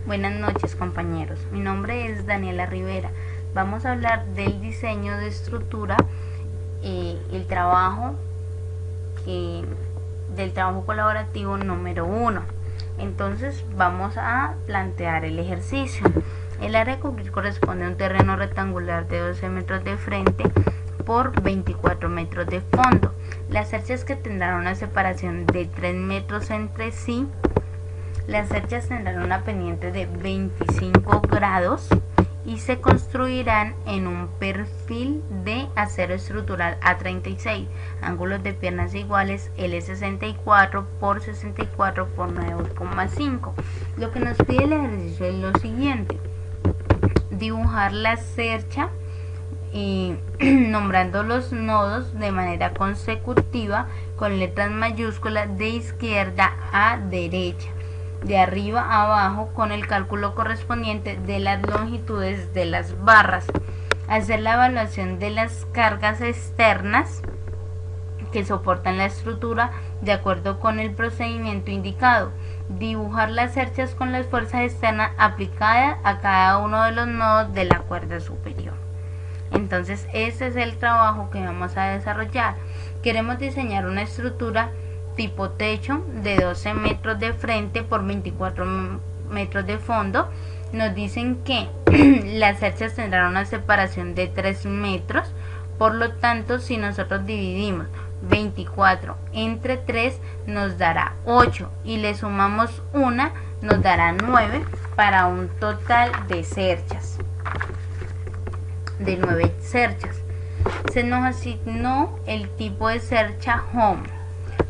Buenas noches, compañeros. Mi nombre es Daniela Rivera. Vamos a hablar del diseño de estructura, el trabajo del trabajo colaborativo número 1. Entonces vamos a plantear el ejercicio. El área a cubrir corresponde a un terreno rectangular de 12 metros de frente por 24 metros de fondo. Las cerchas que tendrán una separación de 3 metros entre sí. Las cerchas tendrán una pendiente de 25 grados y se construirán en un perfil de acero estructural A36, ángulos de piernas iguales L64 por 64 por 9,5. Lo que nos pide el ejercicio es lo siguiente: dibujar la cercha nombrando los nodos de manera consecutiva con letras mayúsculas de izquierda a derecha, de arriba a abajo, con el cálculo correspondiente de las longitudes de las barras. Hacer la evaluación de las cargas externas que soportan la estructura de acuerdo con el procedimiento indicado. Dibujar las cerchas con las fuerzas externas aplicadas a cada uno de los nodos de la cuerda superior. Entonces, este es el trabajo que vamos a desarrollar. Queremos diseñar una estructura tipo techo de 12 metros de frente por 24 metros de fondo. Nos dicen que las cerchas tendrán una separación de 3 metros, por lo tanto, si nosotros dividimos 24 entre 3 nos dará 8 y le sumamos 1 nos dará 9, para un total de cerchas de 9 cerchas. Se nos asignó el tipo de cercha home.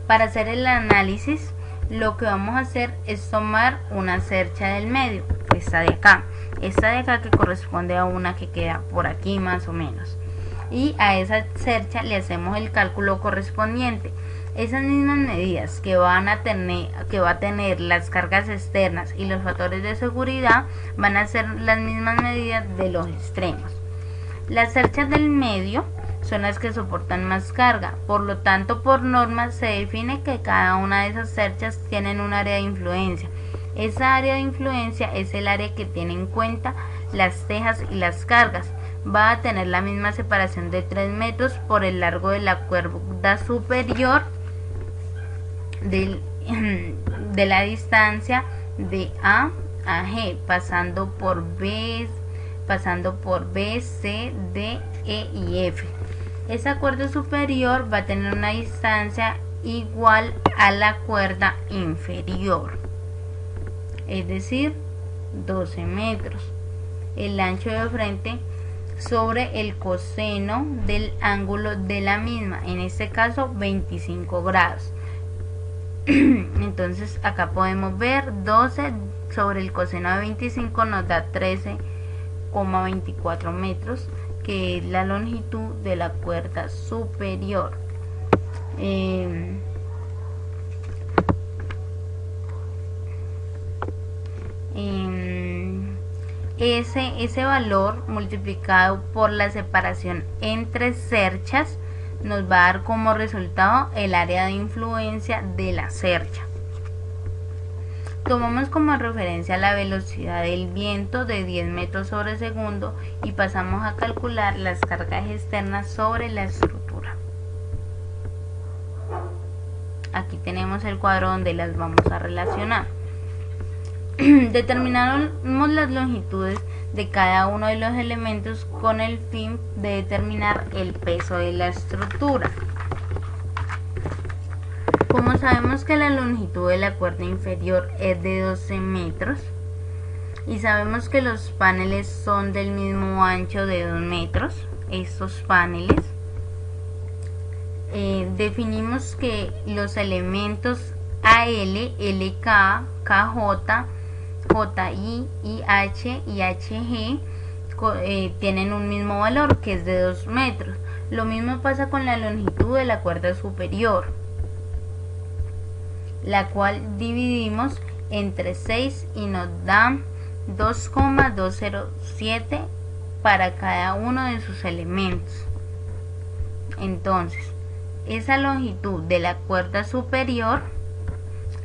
Para hacer el análisis, lo que vamos a hacer es tomar una cercha del medio, esta de acá que corresponde a una que queda por aquí más o menos, y a esa cercha le hacemos el cálculo correspondiente. Esas mismas medidas que va a tener las cargas externas y los factores de seguridad van a ser las mismas medidas de los extremos. Las cerchas del medio son las que soportan más carga, por lo tanto, por norma se define que cada una de esas cerchas tienen un área de influencia. Esa área de influencia es el área que tiene en cuenta las tejas y las cargas. Va a tener la misma separación de 3 metros por el largo de la cuerda superior de la distancia de A a G, pasando por B, C, D, E y F. Esa cuerda superior va a tener una distancia igual a la cuerda inferior, es decir, 12 metros. El ancho de frente sobre el coseno del ángulo de la misma, en este caso 25 grados. Entonces acá podemos ver 12 sobre el coseno de 25 nos da 13,24 metros, que es la longitud de la cuerda superior. Ese valor multiplicado por la separación entre cerchas nos va a dar como resultado el área de influencia de la cercha. Tomamos como referencia la velocidad del viento de 10 metros sobre segundo y pasamos a calcular las cargas externas sobre la estructura. Aquí tenemos el cuadro donde las vamos a relacionar. Determinamos las longitudes de cada uno de los elementos con el fin de determinar el peso de la estructura. Como sabemos que la longitud de la cuerda inferior es de 12 metros y sabemos que los paneles son del mismo ancho de 2 metros, estos paneles, definimos que los elementos AL, LK, KJ, JI, IH y HG tienen un mismo valor, que es de 2 metros. Lo mismo pasa con la longitud de la cuerda superior, la cual dividimos entre 6 y nos da 2,207 para cada uno de sus elementos. Entonces, esa longitud de la cuerda superior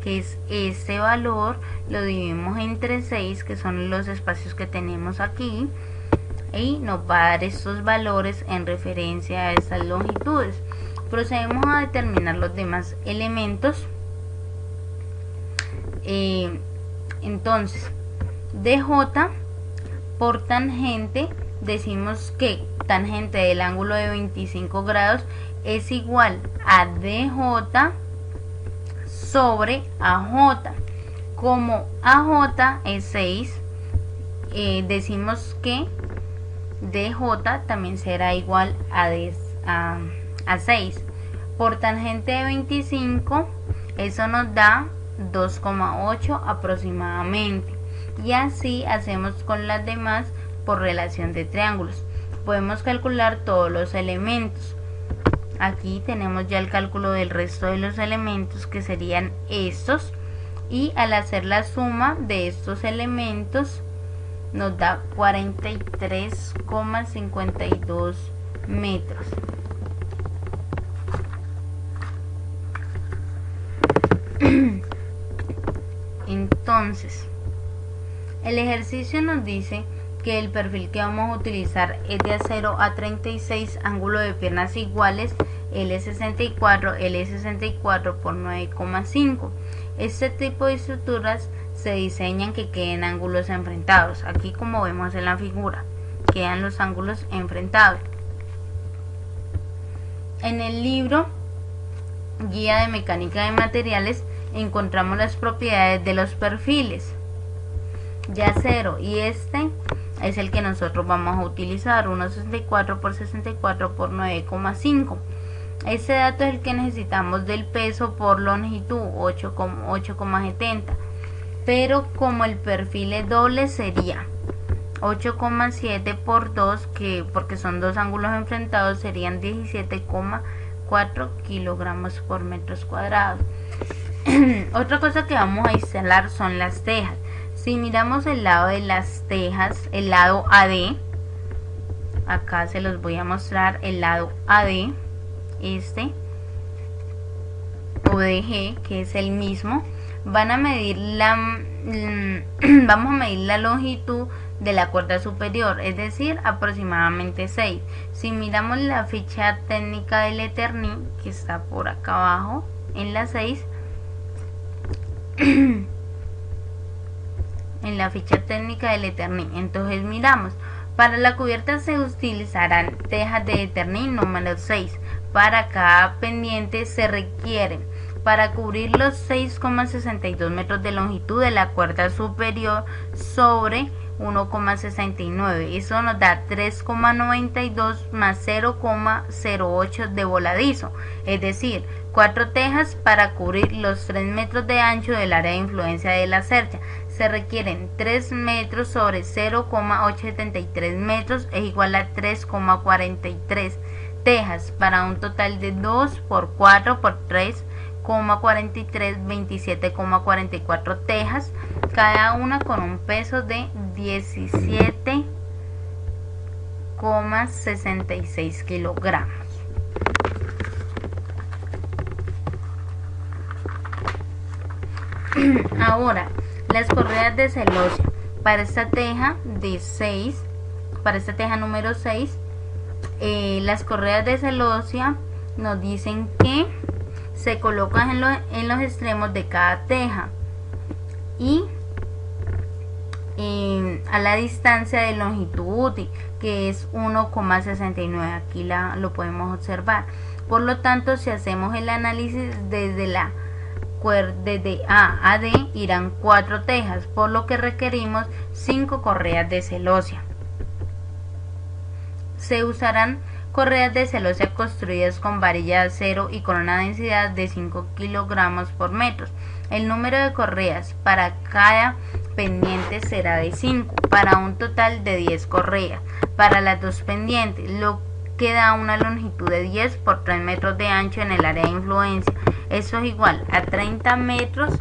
que es este valor, lo dividimos entre 6, que son los espacios que tenemos aquí, y nos va a dar estos valores en referencia a estas longitudes. Procedemos a determinar los demás elementos. Entonces, DJ por tangente, decimos que tangente del ángulo de 25 grados es igual a DJ sobre AJ. Como AJ es 6, decimos que DJ también será igual a 6. Por tangente de 25, eso nos da 2,8 aproximadamente. Y así hacemos con las demás por relación de triángulos. Podemos calcular todos los elementos. Aquí tenemos ya el cálculo del resto de los elementos, que serían estos, y al hacer la suma de estos elementos nos da 43,52 metros. Entonces, el ejercicio nos dice que el perfil que vamos a utilizar es de acero A36, ángulo de piernas iguales, L64, L64 por 9,5. Este tipo de estructuras se diseñan que queden ángulos enfrentados. Aquí, como vemos en la figura, quedan los ángulos enfrentados. En el libro Guía de Mecánica de Materiales encontramos las propiedades de los perfiles de acero, y este es el que nosotros vamos a utilizar, 1,64 por 64 por 9,5. Este dato es el que necesitamos del peso por longitud, 8,70, pero como el perfil es doble sería 8,7 por 2, que porque son dos ángulos enfrentados serían 17,4 kilogramos por metros cuadrados. Otra cosa que vamos a instalar son las tejas. Si miramos el lado de las tejas, el lado AD, acá se los voy a mostrar el lado AD, ODG, que es el mismo. Vamos a medir la longitud de la cuerda superior, es decir, aproximadamente 6. Si miramos la ficha técnica del Eterni, que está por acá abajo en la 6, en la ficha técnica del Eterni, entonces miramos, para la cubierta se utilizarán tejas de Eterni número 6. Para cada pendiente se requieren, para cubrir los 6,62 metros de longitud de la cuerda superior sobre 1,69, eso nos da 3,92 más 0,08 de voladizo, es decir, 4 tejas para cubrir los 3 metros de ancho del área de influencia de la cercha. Se requieren 3 metros sobre 0,873 metros es igual a 3,43 tejas, para un total de 2 por 4 por 3,43, 27,44 tejas, cada una con un peso de 17,66 kilogramos. Ahora, las correas de celosía para esta teja de 6, para esta teja número 6, las correas de celosía nos dicen que se colocan en los extremos de cada teja y a la distancia de longitud útil, que es 1,69. Aquí lo podemos observar. Por lo tanto, si hacemos el análisis desde A a D, irán 4 tejas, por lo que requerimos 5 correas de celosía. Se usarán correas de celosía construidas con varilla de acero y con una densidad de 5 kilogramos por metro. El número de correas para cada pendiente será de 5, para un total de 10 correas para las dos pendientes, lo que da una longitud de 10 por 3 metros de ancho en el área de influencia. Eso es igual a 30 metros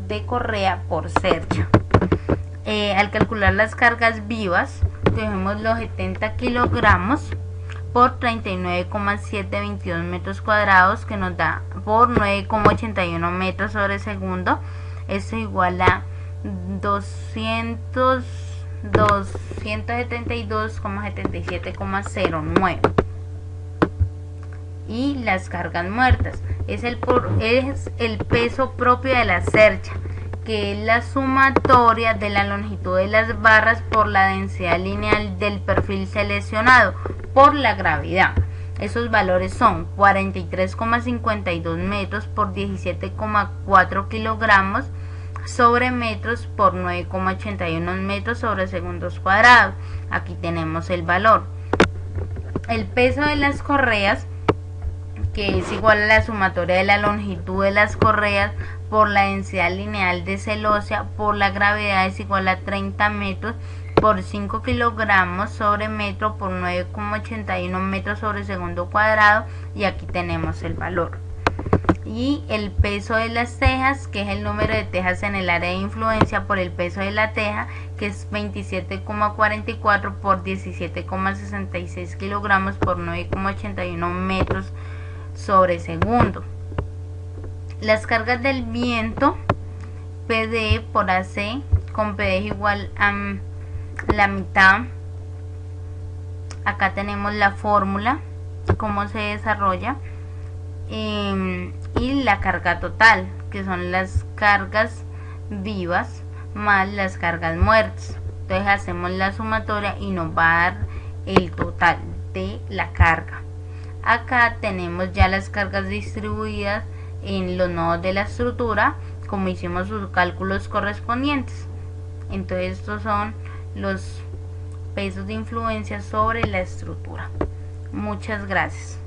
de correa por cercha. Al calcular las cargas vivas, cogemos los 70 kilogramos por 39,722 metros cuadrados, que nos da por 9,81 metros sobre segundo. Esto igual a 272,77,09. Y las cargas muertas es el peso propio de la cercha, que es la sumatoria de la longitud de las barras por la densidad lineal del perfil seleccionado por la gravedad. Esos valores son 43,52 metros por 17,4 kilogramos sobre metros por 9,81 metros sobre segundos cuadrados. Aquí tenemos el valor. El peso de las correas, que es igual a la sumatoria de la longitud de las correas por la densidad lineal de celosea por la gravedad, es igual a 30 metros por 5 kilogramos sobre metro por 9,81 metros sobre segundo cuadrado, y aquí tenemos el valor. Y el peso de las tejas, que es el número de tejas en el área de influencia por el peso de la teja, que es 27,44 por 17,66 kilogramos por 9,81 metros sobre segundo. Las cargas del viento, PD por AC, con PD es igual a la mitad. Acá tenemos la fórmula, cómo se desarrolla, y la carga total, que son las cargas vivas más las cargas muertas. Entonces hacemos la sumatoria y nos va a dar el total de la carga. Acá tenemos ya las cargas distribuidas en los nodos de la estructura, como hicimos sus cálculos correspondientes. Entonces estos son los pesos de influencia sobre la estructura. Muchas gracias.